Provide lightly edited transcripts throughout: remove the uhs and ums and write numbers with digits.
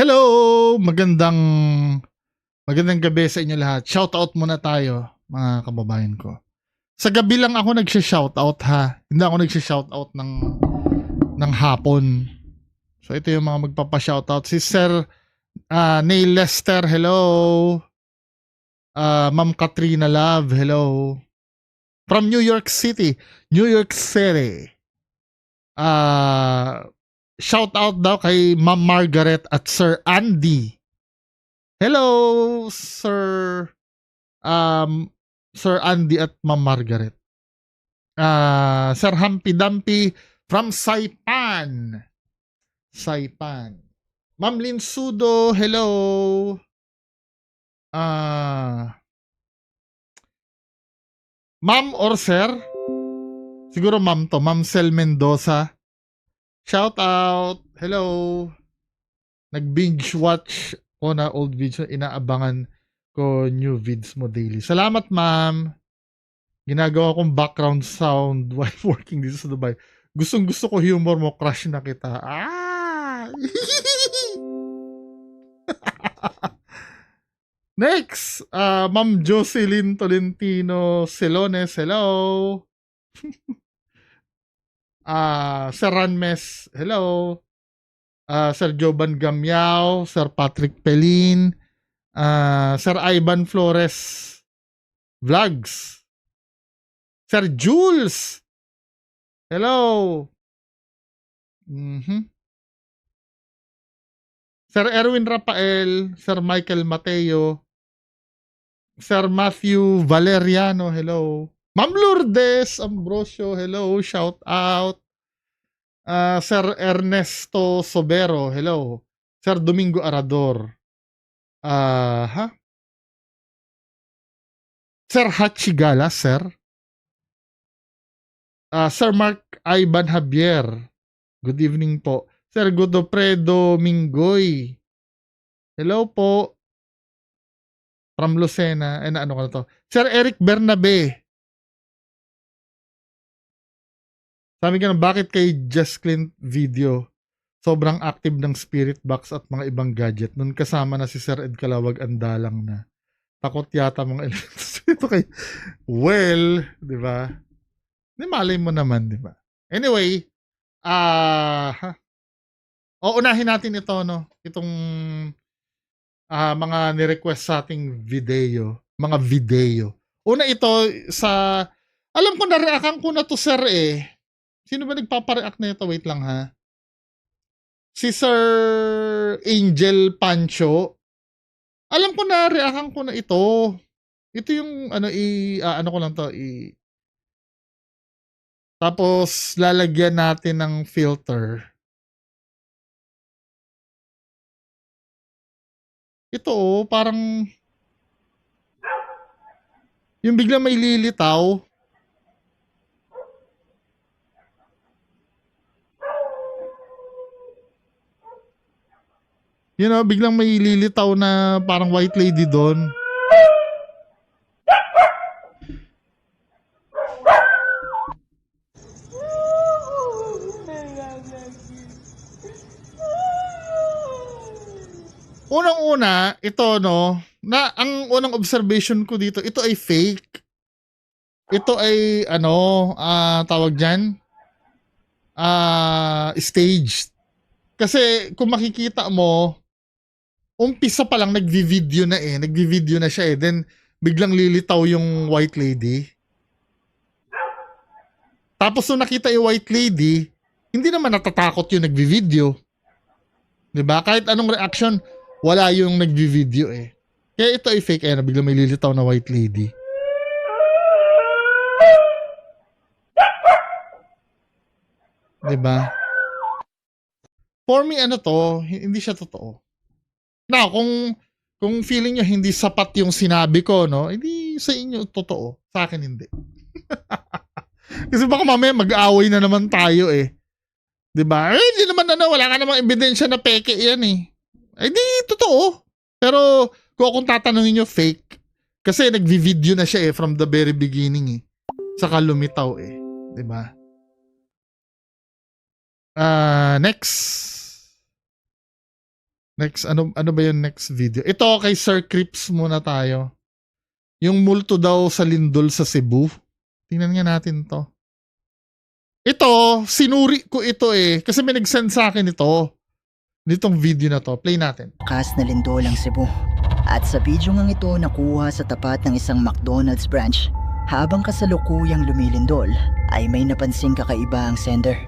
Hello! Magandang gabi sa inyo lahat. Shoutout muna tayo, mga kababayan ko. Sa gabi lang ako nagsha-shoutout ha. Hindi ako nagsha-shoutout ng hapon. So ito yung mga magpapa-shoutout. Si Sir Neil Lester, hello. Ma'am Katrina Love, hello. From New York City. New York City. Shoutout daw kay Ma'am Margaret at Sir Andy. Hello, um, Sir Andy at Ma'am Margaret. Sir Humpy Dumpy from Saipan. Saipan. Ma'am Lynn Sudo, hello. Ma'am or Sir? Siguro Ma'am to. Ma'am Sel Mendoza. Shout out. Hello. Nag-binge watch ko na old videos. Inaabangan ko new vids mo daily. Salamat, Ma'am. Ginagawa kong background sound while working dito sa Dubai. Gustong gusto ko humor mo, crush na kita. Next, Ma'am Jocelyn Tolentino Celones, hello. Sir Ranmes, hello. Sir Joban Gamyao, Sir Patrick Pelin, Sir Ivan Flores Vlogs, Sir Jules, hello. Sir Erwin Rafael, Sir Michael Mateo, Sir Matthew Valeriano, hello. Ma'am Lourdes Ambrosio, hello, shout out. Sir Ernesto Sobero, hello. Sir Domingo Arador. Sir Hachigala, sir. Sir Mark Ivan Javier. Good evening po. Sir Godofredo Mingoy. Hello po. From Lucena. Ano ka na to? Sir Eric Bernabe. Sabi ka na, bakit kay Just Clint video? Sobrang active ng spirit box at mga ibang gadget. Nun kasama na si Sir Ed Kalawag andalang na. Takot yata mga elements ito kay di ba? Di malay mo naman, di ba? Anyway, unahin natin ito, no? Itong mga ni-request sa ating video. Mga video. Una ito sa, alam ko na-reactan ko na to, sir eh. Sino ba nagpapareact na ito? Wait lang ha. Si Sir Angel Pancho. Alam ko na reaction ko na ito. Ito yung ano ko lang to tapos lalagyan natin ng filter. Ito parang yung biglang may lilitaw. You know, biglang may lilitaw na parang white lady doon. Unang-una, ito no, na ang unang observation ko dito, ito ay fake. Ito ay tawag diyan, staged. Kasi kung makikita mo, umpisa pa lang nagvi-video na siya eh. Then biglang lilitaw yung white lady. Tapos nung nakita yung white lady, hindi naman natatakot yung nagvi-video. 'Di ba? Kahit anong reaction, wala yung nagvi-video eh. Kaya ito ay fake eh, biglang may lilitaw na white lady. Diba? For me, hindi siya totoo. Now, kung feeling nyo hindi sapat yung sinabi ko, no, hindi sa inyo totoo. Sa akin, hindi. Kasi baka mamaya mag-aaway na naman tayo eh. Diba? Hindi naman wala ka namang ebidensya na peke yan eh. Di, totoo. Pero kung tatanungin nyo, fake. Kasi nagvi-video na siya eh from the very beginning eh. Saka lumitaw eh. Diba? Next. Next, ano ba yung next video? Ito, kay Sir Crips muna tayo. Yung multo daw sa lindol sa Cebu. Tingnan nga natin to. Ito, sinuri ko ito eh. Kasi may nag-send sa akin ito. Nitong video na to. Play natin. Lakas na lindol ang Cebu. At sa video ngang ito nakuha sa tapat ng isang McDonald's branch. Habang kasalukuyang lumilindol, ay may napansing kakaiba ang sender.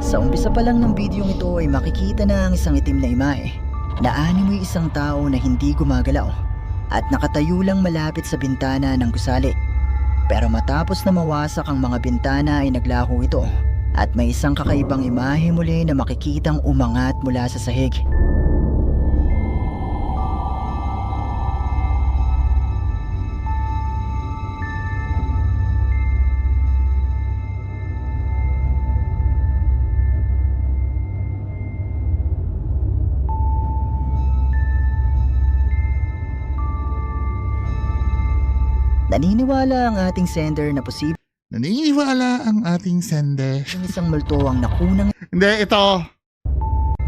Sa umpisa pa lang ng video ito ay makikita na ang isang itim na imahe na animoy isang tao na hindi gumagalaw at nakatayo lang malapit sa bintana ng gusali. Pero matapos na mawasak ang mga bintana ay naglaho ito at may isang kakaibang imahe muli na makikitang umangat mula sa sahig. Naniniwala ang ating sender na posibleng Naniniwala ang ating sender. isang multo ang nakunang Hindi, ito.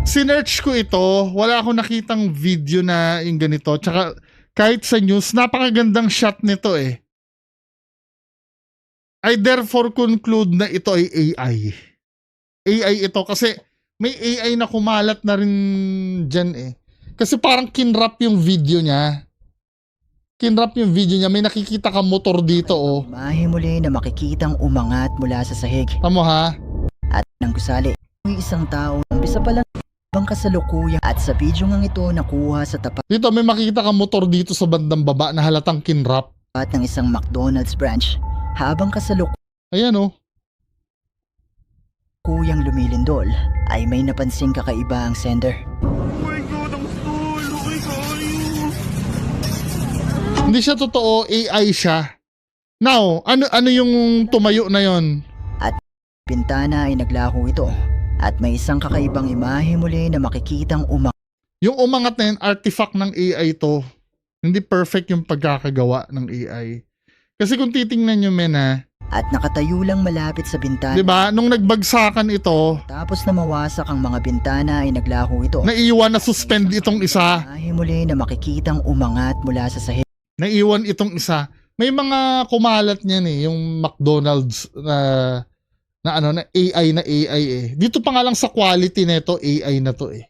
Sinearch ko ito. Wala akong nakitang video na yung ganito. Tsaka kahit sa news, napakagandang shot nito eh. I therefore conclude na ito ay AI. AI ito kasi may AI na kumalat na rin dyan eh. Kasi parang kinrap yung video niya. Kinrap yung video niya. May nakikita ka motor dito oh. imahe muli na makikitang umangat mula sa sahig. Tamo ha? At ng gusali, may isang tao umpisa pa lang bang kasalukuyang at sa video ngang ito nakuha sa tapat Dito may makikita ka motor dito sa bandang baba na halatang kinrap. ng isang McDonald's branch habang kasalukuyang Ayan oh. lumilindol ay may napansing kakaiba ang sender. Hindi siya totoo, AI siya. Now, ano yung tumayo na yon? Bintana ay naglaho ito at may isang kakaibang imahe muli na makikitang Yung umangat na yun, artifact ng AI to. Hindi perfect yung pagkakagawa ng AI. Kasi kung titingnan nyo men ha, at nakatayo lang malapit sa bintana. diba, nung nagbagsakan ito, Tapos na mawasak ang mga bintana ay naglaho ito. naiwan na suspend itong isa. Imahe muli na makikitang umangat mula sa sahig. Naiwan itong isa. May mga kumalat niyan eh, yung McDonald's na AI eh. Dito pa nga lang sa quality nito, AI na to eh.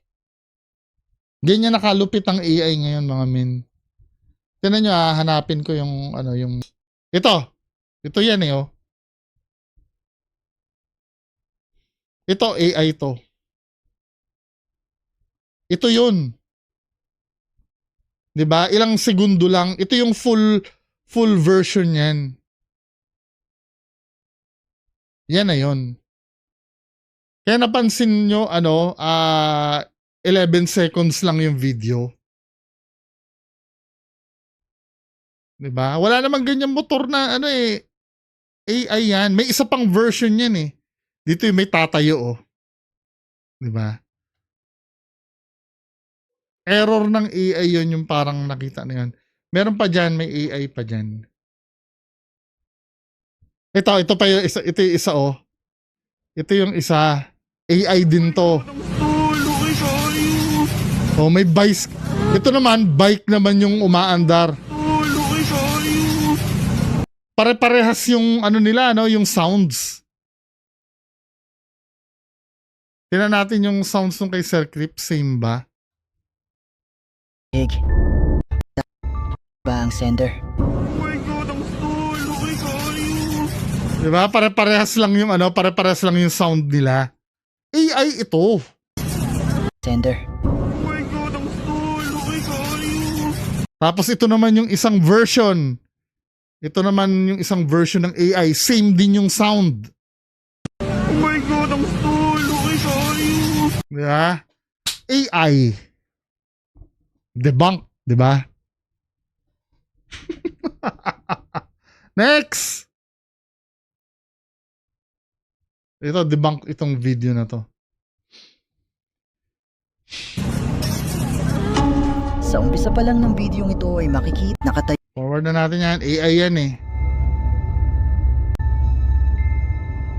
Ganyan nakalupit ang AI ngayon mga men. Tingnan nyo hanapin ko yung yung ito yan eh oh. Ito AI to. Ito yun. 'Di ba? Ilang segundo lang. Ito yung full version niyan. Yan na yun. Kaya napansin nyo 11 seconds lang yung video. 'Di ba? Wala namang ganyan motor na AI yan. May isa pang version yan eh. Dito yung may tatayo oh. 'Di ba? Error ng AI yun yung parang nakita na yun. Meron pa dyan, may AI pa dyan. Ito pa yung isa, ito yung isa oh. Ito yung isa. AI din to. Oh, may bike. Ito naman, bike naman yung umaandar. Pare-parehas yung nila, yung sounds. Tingnan natin yung sounds nung kay Sir Crip, same ba? Ba ang sender? Diba? Pare-parehas lang yung pare-parehas lang yung sound nila. AI ito. Sender. Tapos ito naman yung isang version. Ito naman yung isang version ng AI. Same din yung sound. Oh my God, ang tulo kay Sayo. Diba? AI. Debunk. Diba? Next! Ito, debunk itong video na to. Sa umpisa pa lang ng video ito ay makikita nakatayo Forward na natin yan. AI yan eh.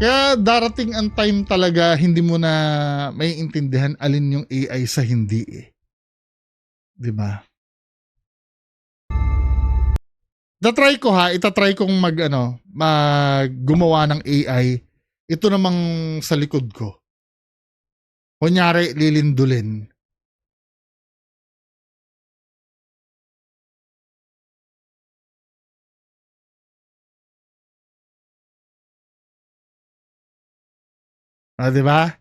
Kaya darating ang time talaga hindi mo na may intindihan alin yung AI sa hindi eh. 'Di ba? Itatry ko gumawa ng AI. Ito namang sa likod ko. Kunyari, lilindulin. Di ba?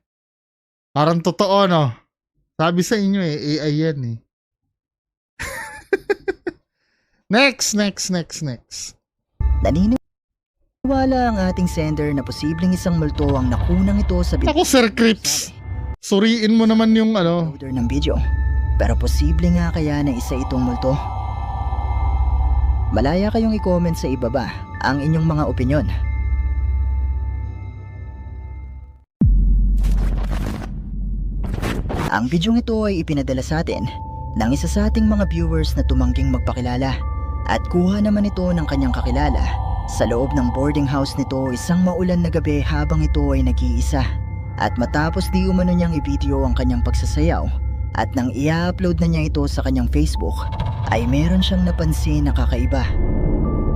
Parang totoo, no? Sabi sa inyo AI yan eh. Next. Naniniwala ang ating sender na posibleng isang multo ang nakunang ito sa Ako, Sir Crips. Suriin mo naman yung uploader ng video. Pero posible nga kaya na isa itong multo? Malaya kayong i-comment sa ibaba ang inyong mga opinyon. Ang bidyong ito ay ipinadala sa atin ng isa sa ating mga viewers na tumangging magpakilala at kuha naman ito ng kanyang kakilala sa loob ng boarding house nito isang maulan na gabi habang ito ay nag-iisa. At matapos di umano niyang i-video ang kanyang pagsasayaw at nang i-upload na niya ito sa kanyang Facebook ay meron siyang napansin na kakaiba.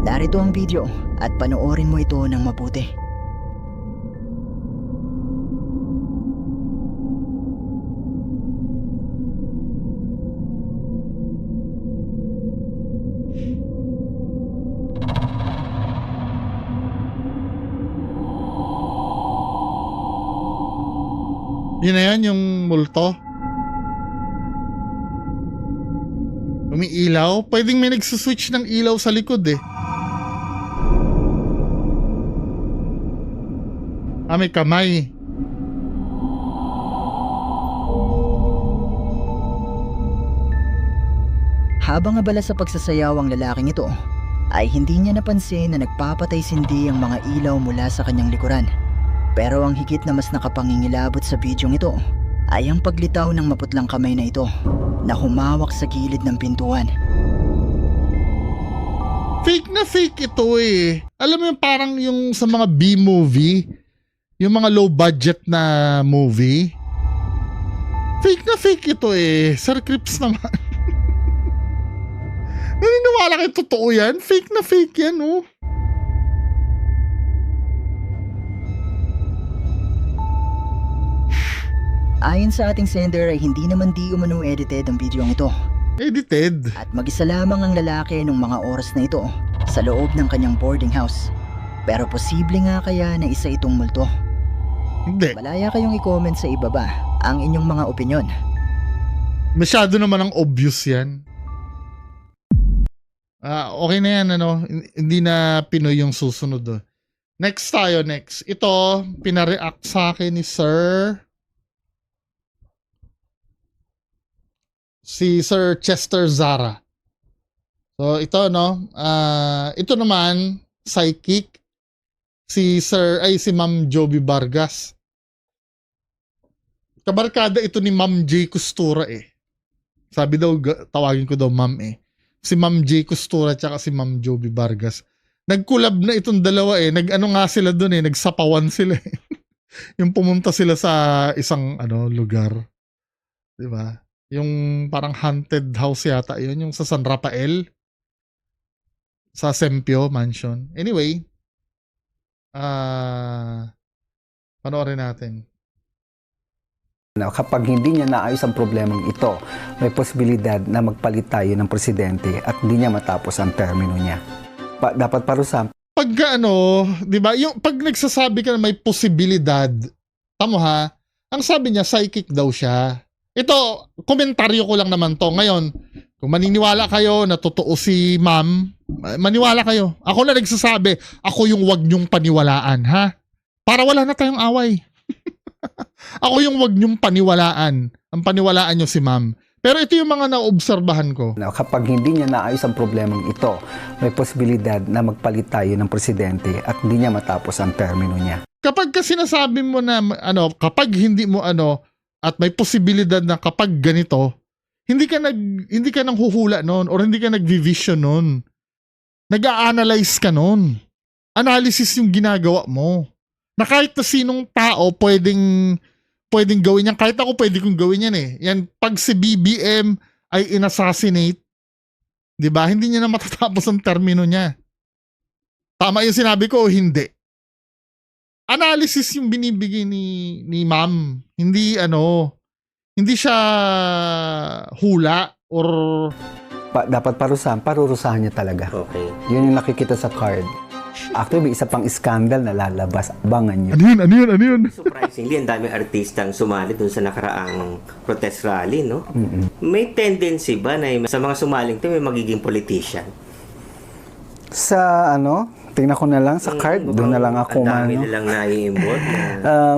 Narito ang video at panoorin mo ito ng mabuti. Yun na yan, yung multo. Umiilaw. Pwedeng may nagsuswitch ng ilaw sa likod eh. May kamay. Habang abala sa pagsasayaw ang lalaking ito, ay hindi niya napansin na nagpapatay-sindi ang mga ilaw mula sa kanyang likuran. Pero ang higit na mas nakapangingilabot sa bidyong ito ay ang paglitaw ng maputlang kamay na ito na humawak sa gilid ng pintuan. Fake na fake ito eh. Alam mo yung parang yung sa mga B-movie, yung mga low budget na movie. Fake na fake ito eh. Sir Crips naman. Naniniwala kayo totoo yan? Fake na fake yan oh. Ayon sa ating sender ay hindi naman di umano edited ang bidyong ito. Edited? At mag-isa lamang ang lalaki nung mga oras na ito sa loob ng kanyang boarding house. Pero posible nga kaya na isa itong multo? Hindi. Malaya kayong i-comment sa ibaba ang inyong mga opinyon. Masyado naman ang obvious yan. Okay na yan Hindi na Pinoy yung susunod oh. Next. Ito, pinareact sa akin ni Sir Chester Zara. So ito ito naman psychic si Ma'am Joby Vargas. Kabarkada ito ni Ma'am J. Costura eh. Sabi daw tawagin ko daw Ma'am eh. Si Ma'am J. Costura at si Ma'am Joby Vargas. Nagkulab na itong dalawa eh. Nag-ano nga sila doon eh. Nagsapawan sila eh. Yung pumunta sila sa isang lugar. 'Di ba? Yung parang haunted house yata yun, yung sa San Rafael, sa Sempio Mansion. Anyway, panoorin natin. Kapag hindi niya naayos ang problemang ito, may posibilidad na magpalit tayo ng presidente at hindi niya matapos ang termino niya. Dapat parusahan. Pag di ba, yung pag nagsasabi ka na may posibilidad, tamo ha, ang sabi niya psychic daw siya. Ito, komentaryo ko lang naman to. Ngayon, kung maniniwala kayo na totoo si ma'am, maniwala kayo. Ako na nagsasabi, ako yung wag niyong paniwalaan, ha? Para wala na tayong away. Ako yung wag niyong paniwalaan. Ang paniwalaan niyo si ma'am. Pero ito yung mga naobserbahan ko. Kapag hindi niya naayos ang problemang ito, may posibilidad na magpalit tayo ng presidente at hindi niya matapos ang termino niya. Kapag kasi sinasabi mo na, kapag hindi mo at may posibilidad na kapag ganito, hindi ka nang huhula noon or hindi ka nag-vision noon. Nag-a-analyze ka noon. Analysis yung ginagawa mo. Na kahit na sinong tao pwedeng gawin yan. Kahit ako pwede kong gawin yan eh. Yan, pag si BBM ay inassassinate, di ba? Hindi niya na matatapos ang termino niya. Tama yung sinabi ko o hindi? Analysis yung binibigay ni ma'am. Hindi siya hula or Dapat parurusahan niya talaga. Okay. Yun yung nakikita sa card. Actually, may isa pang scandal na lalabas. Abangan niyo. ano yun? Surprisingly, ang daming artistang sumali dun sa nakaraang protest rally, no? May tendency ba na sa mga sumaling to may magiging politician? Sa tingnan ko na lang sa card. Doon na lang ako Ang dami nilang nai-involve na...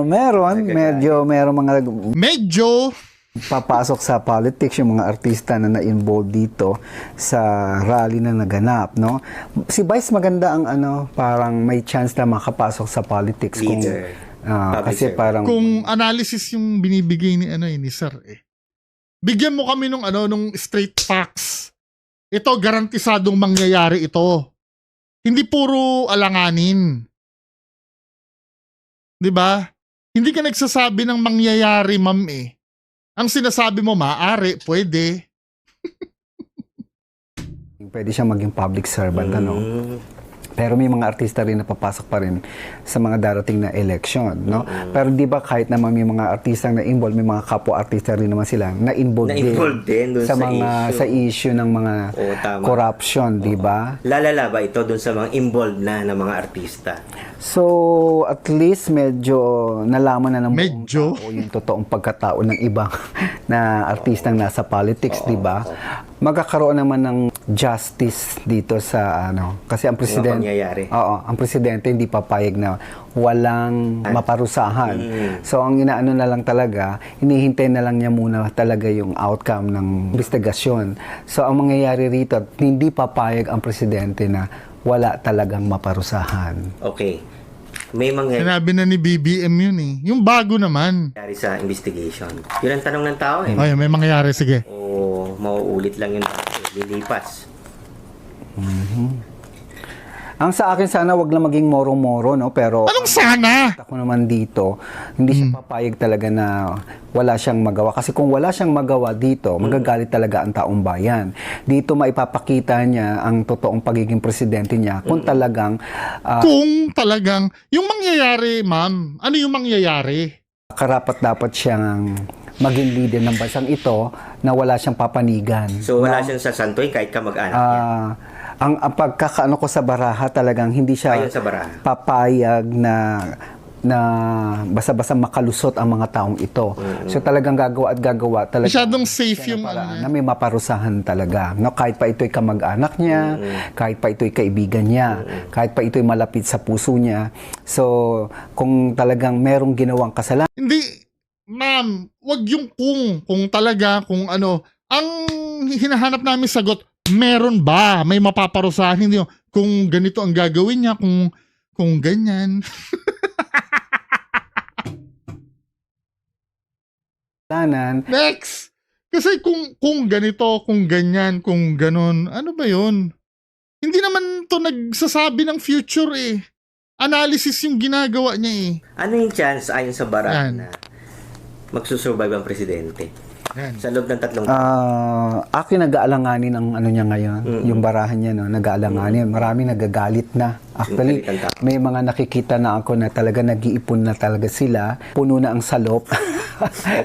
meron mga Medyo papasok sa politics yung mga artista na na-involve dito sa rally na naganap, no? Si Vice maganda ang parang may chance na makapasok sa politics Leader. kasi Public parang kung analysis yung binibigay ni Sir eh. Bigyan mo kami nung straight facts. Ito garantisadong mangyayari ito. Hindi puro alanganin. 'Di ba? Hindi ka nagsasabi ng mangyayari, ma'am eh. Ang sinasabi mo maaari, pwede. pwede siya maging public servant, Pero may mga artista rin na papasok pa rin sa mga darating na election, no? Pero di ba kahit naman may mga artistang na-involve, may mga kapwa-artista rin naman sila na-involve din dun sa mga issue. sa issue ng mga Oo, tama. corruption, di ba? Lalala ba ito dun sa mga involved na mga artista? So, at least medyo nalaman na ng buong Medyo? tao yung totoong pagkatao ng ibang na artistang nasa politics, di ba? Magkakaroon naman ng justice dito sa kasi ang presidente pangyayari. ang presidente hindi papayag na walang maparusahan. So ang inaano na lang talaga, hinihintay na lang niya muna talaga yung outcome ng investigasyon. So ang mangyayari rito, hindi papayag ang presidente na wala talagang maparusahan. Okay. May mangyayari Sinabi na ni BBM yun eh. Yung bago naman. sa investigation. Yun ang tanong ng tao eh. Ay, may mangyayari, sige. O mauulit lang yun lilipas. Ang sa akin sana wag lang maging moro-moro, no? Pero Anong sana? ako naman dito, hindi siya papayag talaga na wala siyang magawa. Kasi kung wala siyang magawa dito, magagalit talaga ang taong bayan. Dito maipapakita niya ang totoong pagiging presidente niya kung talagang Kung talagang, yung mangyayari, ma'am, ano yung mangyayari? karapat-dapat siyang maging leader ng bansang ito na wala siyang papanigan. So wala siyang sasantuin kahit ka mag-anak niya. Ang pagkakaano ko sa baraha talagang hindi siya Ayon sa baraha. papayag na basta-basta makalusot ang mga taong ito. So talagang gagawa talaga. Masyadong safe yung Na may maparusahan talaga. No, kahit pa ito'y kamag-anak niya, kahit pa ito'y kaibigan niya, kahit pa ito'y malapit sa puso niya. So kung talagang merong ginawang kasalanan, Hindi, ma'am, wag yung kung talaga, kung ano. Ang hinahanap namin sagot, meron ba? May mapaparusahan? Hindi yung, kung ganito ang gagawin niya, kung ganyan. Next! Kasi kung ganito, kung ganyan, kung ganon, ano ba yun? Hindi naman to nagsasabi ng future eh. Analysis yung ginagawa niya eh. Ano yung chance ayon sa baraha Yan. na magsusurvive ang presidente? Yan. Sa loob ng 3 taon. akin nag-aalanganin ang ano niya ngayon, yung barahan niya, no, nag-aalanganin. Maraming nagagalit na. Actually, may mga nakikita na ako na talaga nag-iipon na talaga sila. Puno na ang salop.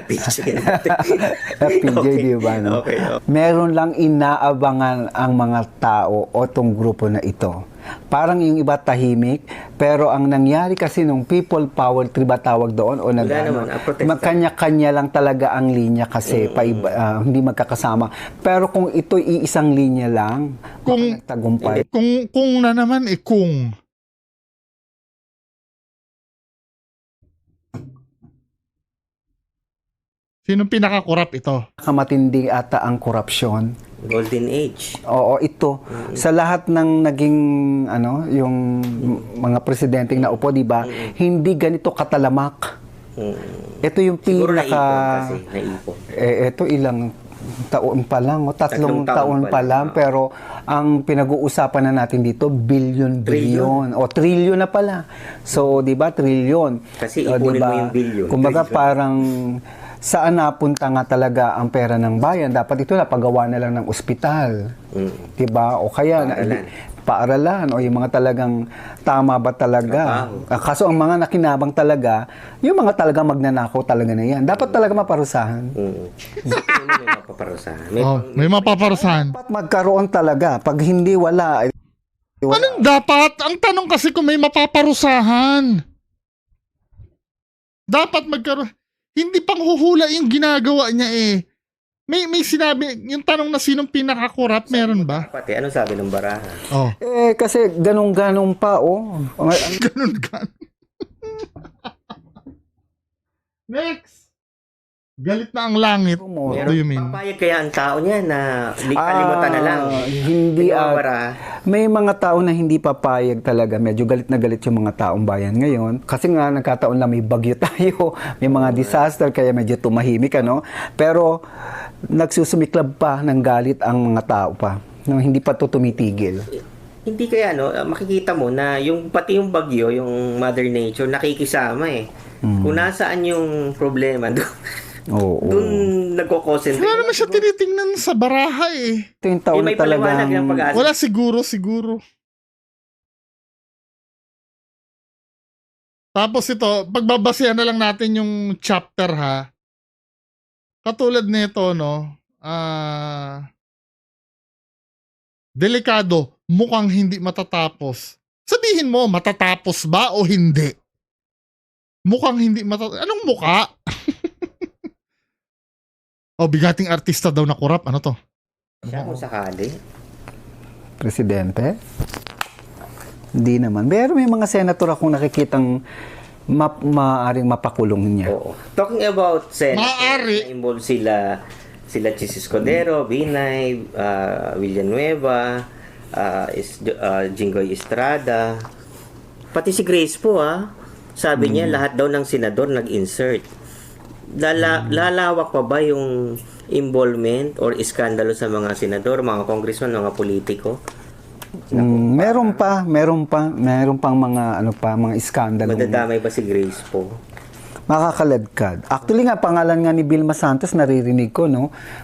PJ FPJ, di ba? No? Okay. Meron lang inaabangan ang mga tao o tong grupo na ito. Parang yung iba tahimik, pero ang nangyari kasi nung people power, ba tawag doon, o naman, ang protesta. magkanya-kanya lang talaga ang linya kasi hindi magkakasama. Pero kung ito'y iisang linya lang, Kung- tagumpay. Kung na naman eh, kung. Sinong pinakakurap ito? Kamatindi ata ang korupsyon. Golden Age. Oo, ito. Sa lahat ng naging yung mga presidenteng naupo, 'di ba? Hindi ganito katalamak. Ito yung Siguro pinaka naipon kasi. Naipon. ito ilang taon pa lang, o tatlong Tatlong taon pa lang, pero ang pinag-uusapan na natin dito, billion, o trillion na pala. So, di ba, trillion. Kasi O, ipunin diba? mo yung billion. Kumbaga, Trillion. parang saan napunta nga talaga ang pera ng bayan? Dapat ito napagawa na lang ng ospital. Di ba? O kaya, paaralan o yung mga talagang tama ba talaga. Kaso ang mga nakinabang talaga, yung mga talagang magnanakaw talaga na yan. Dapat talaga maparusahan. May mapaparusahan. May mapaparusahan. Dapat magkaroon talaga. Pag hindi, wala. Anong dapat? Ang tanong kasi kung may mapaparusahan. Dapat magkaroon. Hindi pang huhula yung ginagawa niya eh. May sinabi, yung tanong na sinong pinaka-corrupt, meron ba? Pati, anong sabi ng baraha? Oh. Kasi ganun-ganun pa, Ganun. Next! Galit na ang langit. What do you mean? Papayag kaya ang tao niya na kalimutan na lang. Hindi. Baraha. May mga tao na hindi papayag talaga. Medyo galit na galit yung mga taong bayan ngayon. Kasi nga, nagkataon lang may bagyo tayo. May mga disaster, kaya medyo tumahimik, ano? Pero, nagsusumiklab pa ng galit ang mga tao pa. No, hindi pa to tumitigil. Hindi kaya, makikita mo na yung pati yung bagyo, yung Mother Nature, nakikisama eh. Kung nasaan yung problema, doon nagko-concentrate. Wala naman siya tinitingnan sa baraha eh. Ito yung taon May na paliwanag ng talagang... pag-asa. Wala siguro. Tapos ito, pagbabasehan na lang natin yung chapter ha. Katulad nito, delikado, mukhang hindi matatapos. Sabihin mo, matatapos ba o hindi? Mukhang hindi matatapos. Anong mukha? Bigating artista daw na korap. Ano to? Siya kung sakali. Presidente? Hindi naman. Pero may mga senator akong nakikitang maaaring mapakulong niya. Oo. Talking about Senate, Maaari. na-involve sila Chis Escudero, Binay, Villanueva, Jinggoy Estrada, pati si Grace po sabi niya lahat daw ng senador nag-insert. Lalawak pa ba yung involvement or iskandalo sa mga senador, mga congressman, mga politiko? Meron pang mga mga iskandalo. Madadamay ba si Grace po? Makakaladkad. Actually nga, pangalan nga ni Vilma Santos, naririnig ko,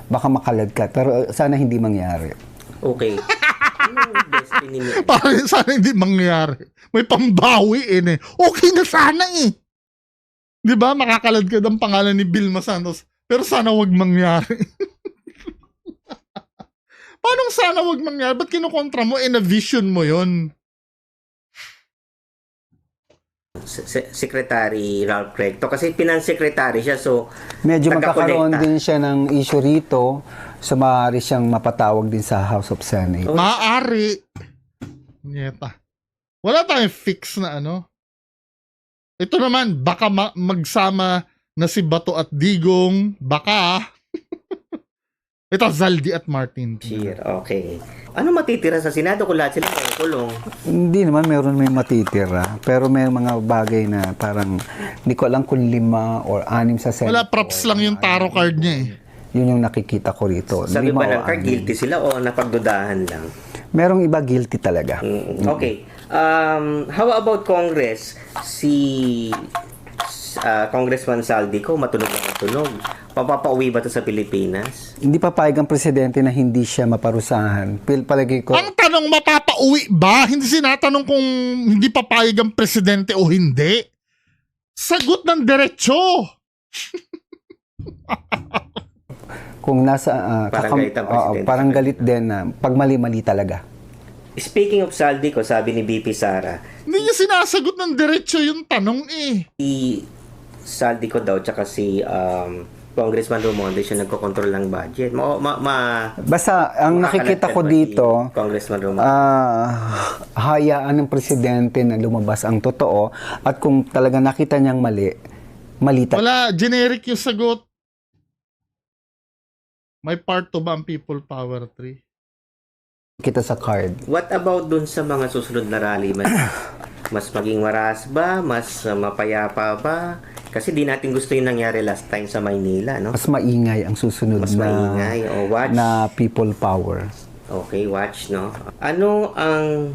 baka makaladkad. Pero sana hindi mangyari. Okay. Yung destiny niya. Parang sana hindi mangyari. May pambawi eh. Okay na sana eh. Di ba? Makakaladkad ang pangalan ni Vilma Santos. Pero sana wag mangyari. Paano sana wag mangyari? Ba't kinukontra mo? Na-vision mo yon. Secretary Ralph Recto. Kasi pinang-secretary siya, so Medyo magkakaroon taga-kolekta. din siya ng issue rito. So, maaari siyang mapatawag din sa House of Senate. Maaari. Nyeta. Wala tayong fix na Ito naman, baka magsama na si Bato at Digong. Baka. Ito, Zaldi at Martin. Cheer, okay. Ano matitira sa Senado kung lahat sila may kulong? Hindi naman may matitira. Pero may mga bagay na parang hindi ko alam kung 5 or 6 sa Senate. Wala, props lang yung tarot card niya eh. Yun yung nakikita ko rito. Sabi 5 ba o ng card, 6. guilty sila o napagdudahan lang? Merong iba guilty talaga. Okay. How about Congress? Si Congressman Saldico, matunog na matunog. Papapauwi ba ito sa Pilipinas? Hindi papayag ang presidente na hindi siya maparusahan. Palagi ko, Ang tanong, mapapauwi ba? Hindi sinatanong kung hindi papayag ang presidente o hindi. Sagot ng diretsyo. kung nasa... Parang galit ang presidente. parang galit din na pag mali-mali talaga. Speaking of Saldico, sabi ni BP Sara, Hindi niya sinasagot ng diretsyo yung tanong eh. si Saldico daw, tsaka si Congressman Romualdez yung nagkocontrol ng budget. Basta, ang nakikita ko dito, Congressman Romualdez. hayaan ng presidente na lumabas ang totoo at kung talaga nakita niyang mali talaga. Wala, generic yung sagot. May part 2 ba ang People Power 3? Kita sa card. What about dun sa mga susunod na rally? Mas maging maras ba? Mas mapayapa ba? Kasi di natin gusto yung nangyari last time sa Maynila, no? Mas maingay ang susunod Mas maingay. O, watch. na people power. Okay, watch, no? Ano ang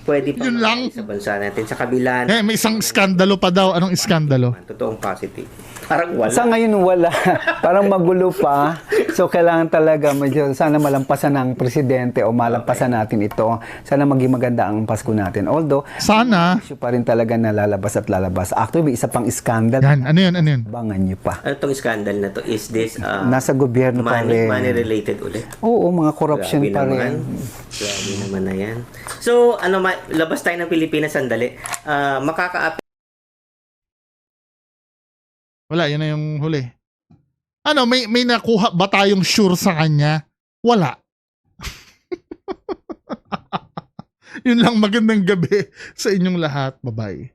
pwede pa Yun lang. mangyari sa bansa natin sa kabila Eh, may isang skandalo pa daw. Anong iskandalo? totoong positive? Parang wala. Sa ngayon wala. Parang magulo pa. So kailangan talaga medyo sana malampasan ng presidente o malampasan natin ito. Sana maging maganda ang Pasko natin. Although, Sana. issue pa rin talaga na lalabas at lalabas. Actually, may isa pang scandal. Yan, ano yun, ano yun? Abangan nyo pa. Ano tong scandal na to? Is this Nasa gobyerno pa rin. money related ulit? Oo, mga corruption Grabe pa naman. rin. Grabe naman na yan. So, labas tayo ng Pilipinas sandali. Wala, yun na yung huli. Ano, may nakuha ba tayong sure sa kanya? Wala. Yun lang, magandang gabi sa inyong lahat. Bye-bye.